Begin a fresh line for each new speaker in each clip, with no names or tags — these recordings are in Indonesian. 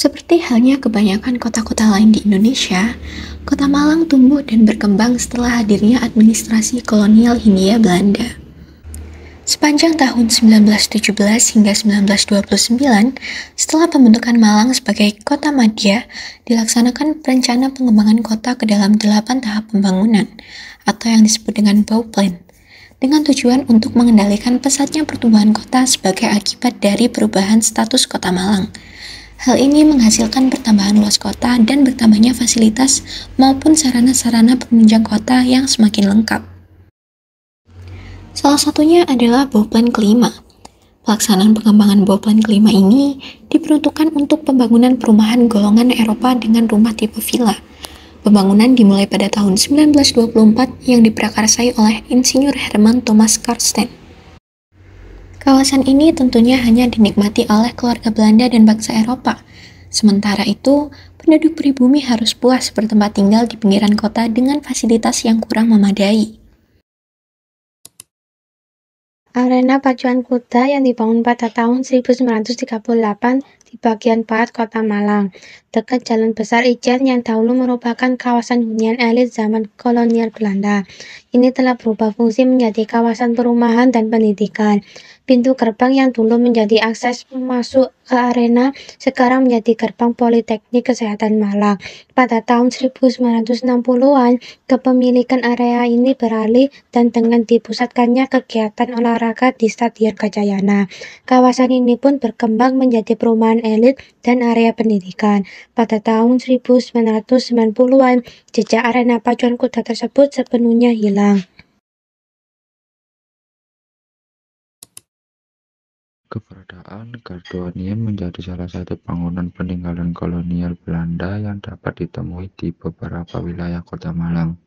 Seperti halnya kebanyakan kota-kota lain di Indonesia, Kota Malang tumbuh dan berkembang setelah hadirnya administrasi kolonial Hindia Belanda. Sepanjang tahun 1917 hingga 1929, setelah pembentukan Malang sebagai kota madya, dilaksanakan rencana pengembangan kota ke dalam 8 tahap pembangunan, atau yang disebut dengan Bouwplan, dengan tujuan untuk mengendalikan pesatnya pertumbuhan kota sebagai akibat dari perubahan status kota Malang. Hal ini menghasilkan pertambahan luas kota dan bertambahnya fasilitas maupun sarana-sarana penunjang kota yang semakin lengkap. Salah satunya adalah Bouwplan kelima. Pelaksanaan pengembangan Bouwplan kelima ini diperuntukkan untuk pembangunan perumahan golongan Eropa dengan rumah tipe villa. Pembangunan dimulai pada tahun 1924 yang diprakarsai oleh Insinyur Herman Thomas Karsten. Kawasan ini tentunya hanya dinikmati oleh keluarga Belanda dan bangsa Eropa. Sementara itu, penduduk pribumi harus puas bertempat tinggal di pinggiran kota dengan fasilitas yang kurang memadai.
Arena Pacuan Kuda yang dibangun pada tahun 1938 di bagian barat kota Malang, dekat Jalan Besar Ijen yang dahulu merupakan kawasan hunian elit zaman kolonial Belanda. Ini telah berubah fungsi menjadi kawasan perumahan dan pendidikan. Pintu gerbang yang dulu menjadi akses masuk ke arena, sekarang menjadi gerbang Politeknik Kesehatan Malang. Pada tahun 1960-an, kepemilikan area ini beralih dan dengan dipusatkannya kegiatan olahraga di Stadion Gajayana. Kawasan ini pun berkembang menjadi perumahan elit dan area pendidikan. Pada tahun 1990-an, jejak arena pacuan kuda tersebut sepenuhnya hilang.
Keberadaan Gardu Aniem menjadi salah satu bangunan peninggalan kolonial Belanda yang dapat ditemui di beberapa wilayah kota Malang.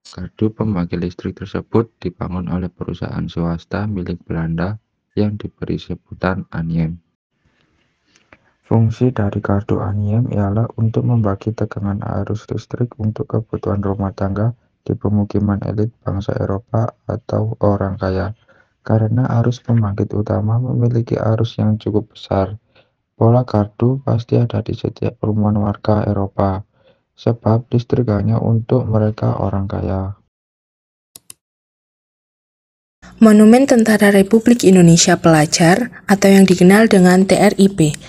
Gardu pembangkit listrik tersebut dibangun oleh perusahaan swasta milik Belanda yang diberi sebutan Aniem. Fungsi dari gardu Aniem ialah untuk membagi tegangan arus listrik untuk kebutuhan rumah tangga di pemukiman elit bangsa Eropa atau orang kaya. Karena arus pembangkit utama memiliki arus yang cukup besar, pola gardu pasti ada di setiap perumahan warga Eropa, sebab listrik hanya untuk mereka orang kaya.
Monumen Tentara Republik Indonesia Pelajar atau yang dikenal dengan TRIP.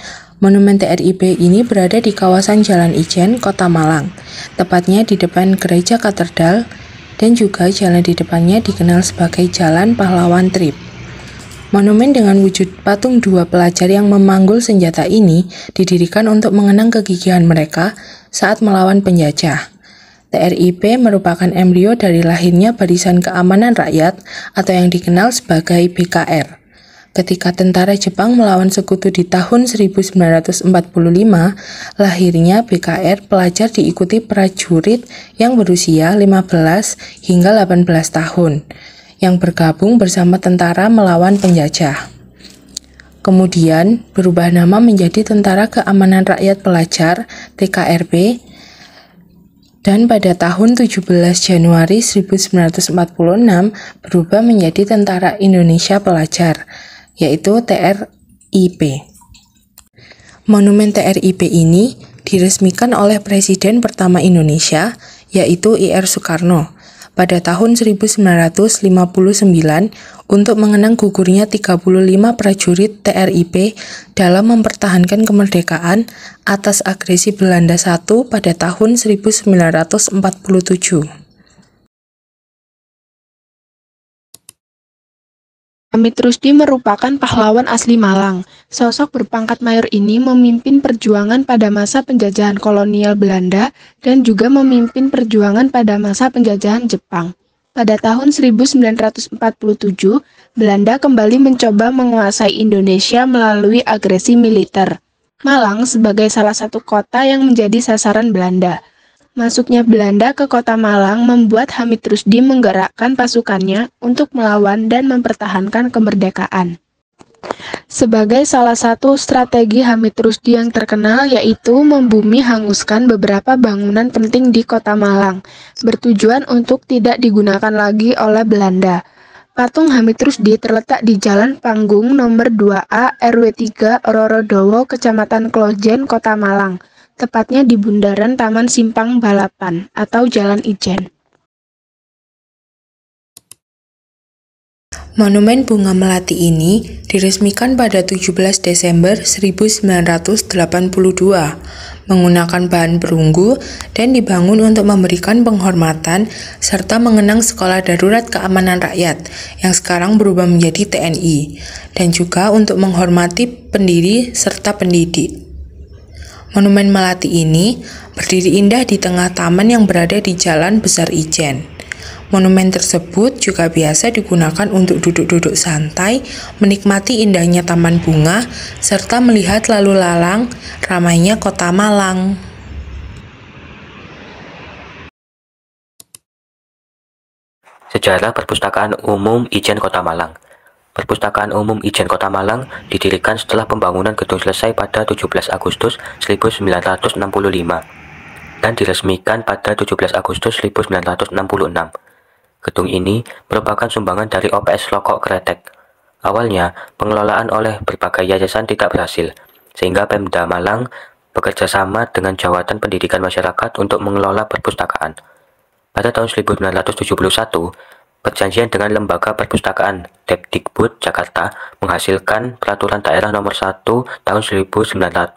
Monumen TRIP ini berada di kawasan Jalan Ijen, Kota Malang, tepatnya di depan Gereja Katedral, dan juga jalan di depannya dikenal sebagai Jalan Pahlawan Trip. Monumen dengan wujud patung dua pelajar yang memanggul senjata ini didirikan untuk mengenang kegigihan mereka saat melawan penjajah. TRIP merupakan embrio dari lahirnya Barisan Keamanan Rakyat atau yang dikenal sebagai BKR. Ketika tentara Jepang melawan sekutu di tahun 1945, lahirnya BKR pelajar diikuti prajurit yang berusia 15 hingga 18 tahun, yang bergabung bersama tentara melawan penjajah. Kemudian berubah nama menjadi Tentara Keamanan Rakyat Pelajar (TKRP), dan pada tahun 17 Januari 1946 berubah menjadi Tentara Indonesia Pelajar, yaitu TRIP. Monumen TRIP ini diresmikan oleh Presiden pertama Indonesia, yaitu Ir Soekarno, pada tahun 1959 untuk mengenang gugurnya 35 prajurit TRIP dalam mempertahankan kemerdekaan atas agresi Belanda I pada tahun 1947.
Hamid Rusdi merupakan pahlawan asli Malang. Sosok berpangkat mayor ini memimpin perjuangan pada masa penjajahan kolonial Belanda dan juga memimpin perjuangan pada masa penjajahan Jepang. Pada tahun 1947, Belanda kembali mencoba menguasai Indonesia melalui agresi militer. Malang sebagai salah satu kota yang menjadi sasaran Belanda. Masuknya Belanda ke kota Malang membuat Hamid Rusdi menggerakkan pasukannya untuk melawan dan mempertahankan kemerdekaan. Sebagai salah satu strategi Hamid Rusdi yang terkenal yaitu membumi hanguskan beberapa bangunan penting di kota Malang, bertujuan untuk tidak digunakan lagi oleh Belanda. Patung Hamid Rusdi terletak di Jalan Panggung nomor 2A RW 3 Rorodowo, Kecamatan Klojen, Kota Malang, tepatnya di bundaran Taman Simpang Balapan atau Jalan Ijen.
Monumen bunga melati ini diresmikan pada 17 Desember 1982 menggunakan bahan perunggu dan dibangun untuk memberikan penghormatan serta mengenang Sekolah Darurat Keamanan Rakyat yang sekarang berubah menjadi TNI dan juga untuk menghormati pendiri serta pendidik. Monumen melati ini berdiri indah di tengah taman yang berada di Jalan Besar Ijen. Monumen tersebut juga biasa digunakan untuk duduk-duduk santai, menikmati indahnya taman bunga, serta melihat lalu lalang ramainya Kota Malang.
Sejarah Perpustakaan Umum Ijen Kota Malang. Perpustakaan Umum Ijen Kota Malang didirikan setelah pembangunan gedung selesai pada 17 Agustus 1965 dan diresmikan pada 17 Agustus 1966. Gedung ini merupakan sumbangan dari OPS Lokok Kretek. Awalnya, pengelolaan oleh berbagai yayasan tidak berhasil, sehingga Pemda Malang bekerja sama dengan Jawatan Pendidikan Masyarakat untuk mengelola perpustakaan. Pada tahun 1971, perjanjian dengan Lembaga Perpustakaan Depdikbud Jakarta menghasilkan Peraturan Daerah Nomor 1 Tahun 1972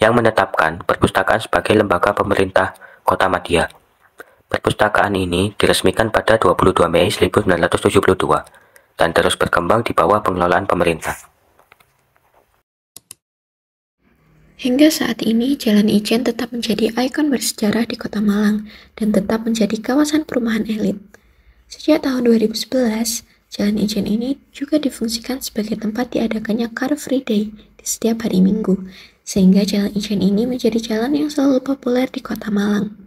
yang menetapkan perpustakaan sebagai lembaga pemerintah Kota Madia. Perpustakaan ini diresmikan pada 22 Mei 1972 dan terus berkembang di bawah pengelolaan pemerintah.
Hingga saat ini, Jalan Ijen tetap menjadi ikon bersejarah di Kota Malang dan tetap menjadi kawasan perumahan elit. Sejak tahun 2011, Jalan Ijen ini juga difungsikan sebagai tempat diadakannya Car Free Day di setiap hari Minggu, sehingga Jalan Ijen ini menjadi jalan yang selalu populer di Kota Malang.